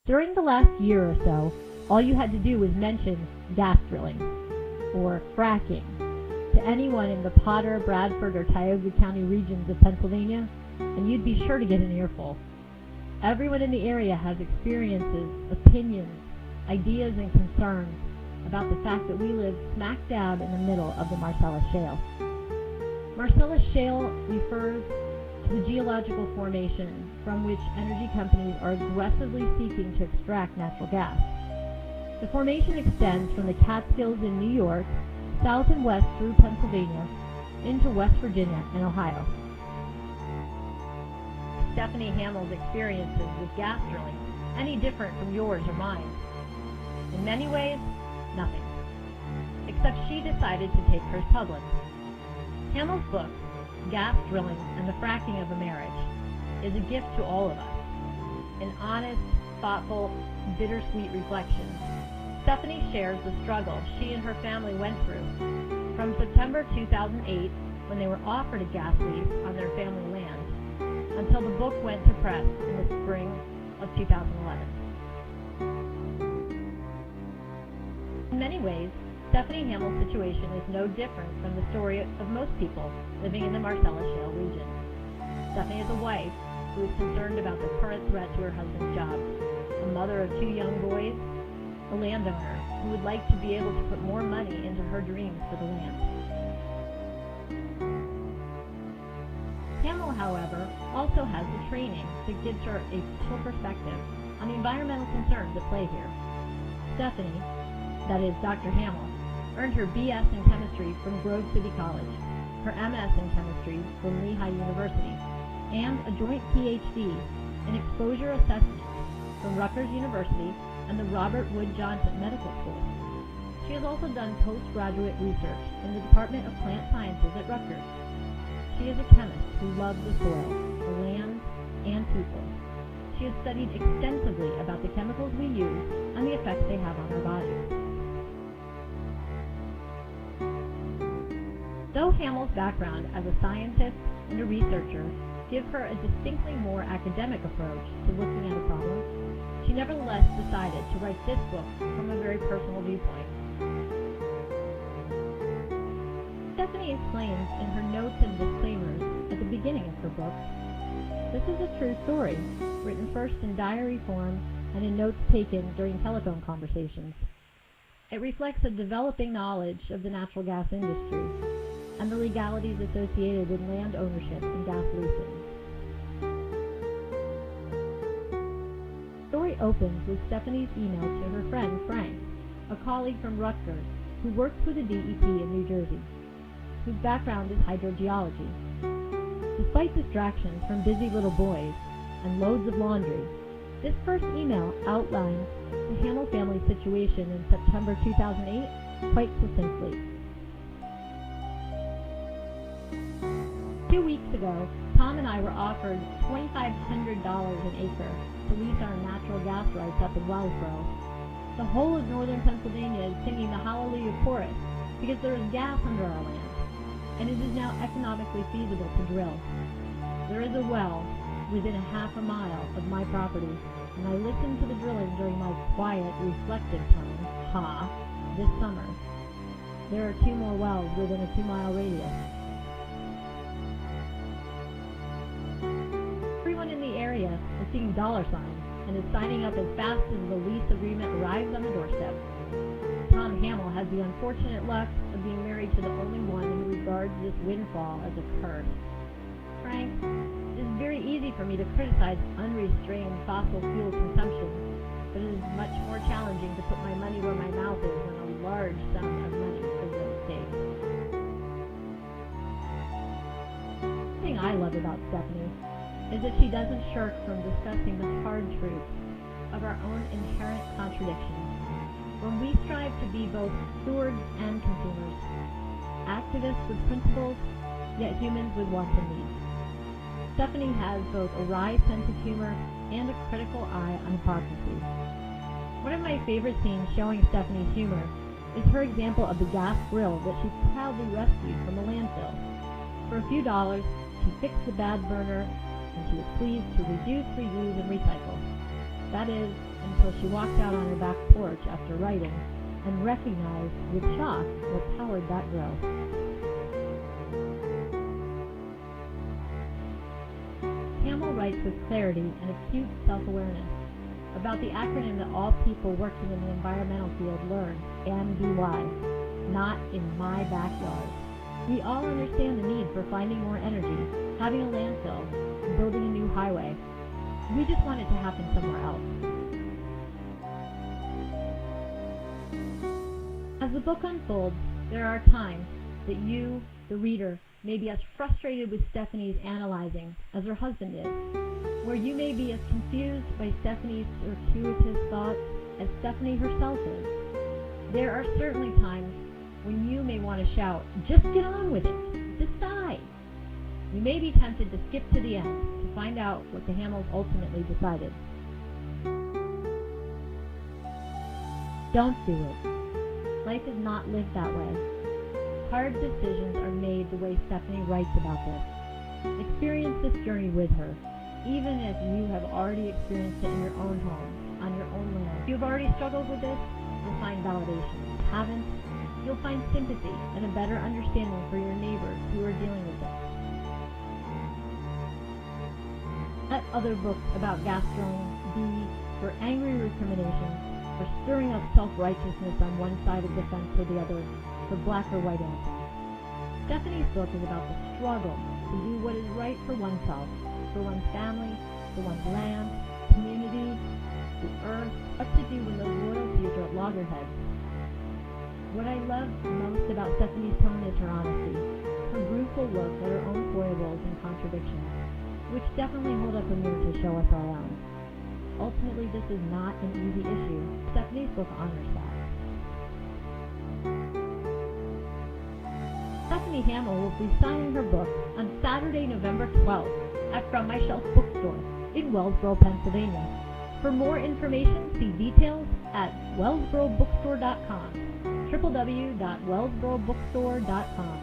During the last year or so, all you had to do was mention gas drilling, or fracking, to anyone in the Potter, Bradford, or Tioga County regions of Pennsylvania, and you'd be sure to get an earful. Everyone in the area has experiences, opinions, ideas, and concerns about the fact that we live smack dab in the middle of the Marcellus Shale. Marcellus Shale refers to the geological formation from which energy companies are aggressively seeking to extract natural gas. The formation extends from the Catskills in New York, south and west through Pennsylvania, into West Virginia and Ohio. Stephanie Hamel's experiences with gas drilling any different from yours or mine? In many ways, nothing. Except she decided to take hers public. Hamel's book, Gas Drilling and the Fracking of a Marriage, is a gift to all of us. An honest, thoughtful, bittersweet reflection. Stephanie shares the struggle she and her family went through from September 2008, when they were offered a gas lease on their family land, until the book went to press in the spring of 2011. In many ways, Stephanie Hamel's situation is no different from the story of most people living in the Marcellus Shale region. Stephanie is a wife who is concerned about the current threat to her husband's job, a mother of 2 young boys, a landowner who would like to be able to put more money into her dreams for the land. Hamel, however, also has the training that gives her a full perspective on the environmental concerns at play here. Stephanie, that is Dr. Hamel, earned her B.S. in chemistry from Grove City College, her M.S. in chemistry from Lehigh University, and a joint Ph.D. in exposure assessment from Rutgers University and the Robert Wood Johnson Medical School. She has also done postgraduate research in the Department of Plant Sciences at Rutgers. She is a chemist who loves the soil, the land, and people. She has studied extensively about the chemicals we use and the effects they have on our bodies. Though Hamel's background as a scientist and a researcher give her a distinctly more academic approach to looking at a problem, she nevertheless decided to write this book from a very personal viewpoint. Stephanie explains in her notes and disclaimers at the beginning of her book, this is a true story, written first in diary form and in notes taken during telephone conversations. It reflects a developing knowledge of the natural gas industry and the legalities associated with land ownership and gas leasing. The story opens with Stephanie's email to her friend Frank, a colleague from Rutgers who works with the DEP in New Jersey, whose background is hydrogeology. Despite distractions from busy little boys and loads of laundry, this first email outlines the Hamel family situation in September 2008 quite succinctly. 2 weeks ago, Tom and I were offered $2,500 an acre to lease our natural gas rights up in Wellsboro. The whole of northern Pennsylvania is singing the Hallelujah chorus because there is gas under our land, and it is now economically feasible to drill. There is a well within a half a mile of my property, and I listened to the drilling during my quiet, reflective time, this summer. There are 2 more wells within a 2-mile radius. Everyone in the area is seeing dollar signs and is signing up as fast as the lease agreement arrives on the doorstep. Tom Hamel has the unfortunate luck of being married to the only one who regards this windfall as a curse. Frank, it is very easy for me to criticize unrestrained fossil fuel consumption, but it is much more challenging to put my money where my mouth is when a large sum of money is at stake. The thing I love about Stephanie is that she doesn't shirk from discussing the hard truths of our own inherent contradictions. When we strive to be both stewards and consumers, activists with principles, yet humans with wants and needs. Stephanie has both a wry sense of humor and a critical eye on hypocrisy. One of my favorite scenes showing Stephanie's humor is her example of the gas grill that she proudly rescued from a landfill. For a few dollars, she fixed the bad burner, and she was pleased to reduce, reuse, and recycle. That is, until she walked out on her back porch after writing and recognized with shock what powered that growth. Hamel writes with clarity and acute self-awareness about the acronym that all people working in the environmental field learn, MBY, not in my backyard. We all understand the need for finding more energy, having a landfill, building a new highway. We just want it to happen somewhere else. As the book unfolds, there are times that you, the reader, may be as frustrated with Stephanie's analyzing as her husband is, where you may be as confused by Stephanie's circuitous thoughts as Stephanie herself is. There are certainly times when you may want to shout, "Just get on with it! Decide!" You may be tempted to skip to the end to find out what the Hamels ultimately decided. Don't do it. Life is not lived that way. Hard decisions are made the way Stephanie writes about this. Experience this journey with her, even if you have already experienced it in your own home, on your own land. If you've already struggled with this, you'll find validation. If you haven't, you'll find sympathy and a better understanding for your neighbors who are dealing with it. Let other books about gas drilling be for angry recriminations, for stirring up self-righteousness on one side of the fence or the other, for black or white answers. Stephanie's book is about the struggle to do what is right for oneself, for one's family, for one's land, community, the earth, what to do when those loyalties are at loggerheads. What I love most about Stephanie's tone is her honesty, her rueful look at her own foibles and contradictions, which definitely hold up a mirror to show us our own. Ultimately, this is not an easy issue. Stephanie's book honors that. Stephanie Hamel will be signing her book on Saturday, November 12th at From My Shelf Bookstore in Wellsboro, Pennsylvania. For more information, see details at wellsborobookstore.com, www.wellsborobookstore.com.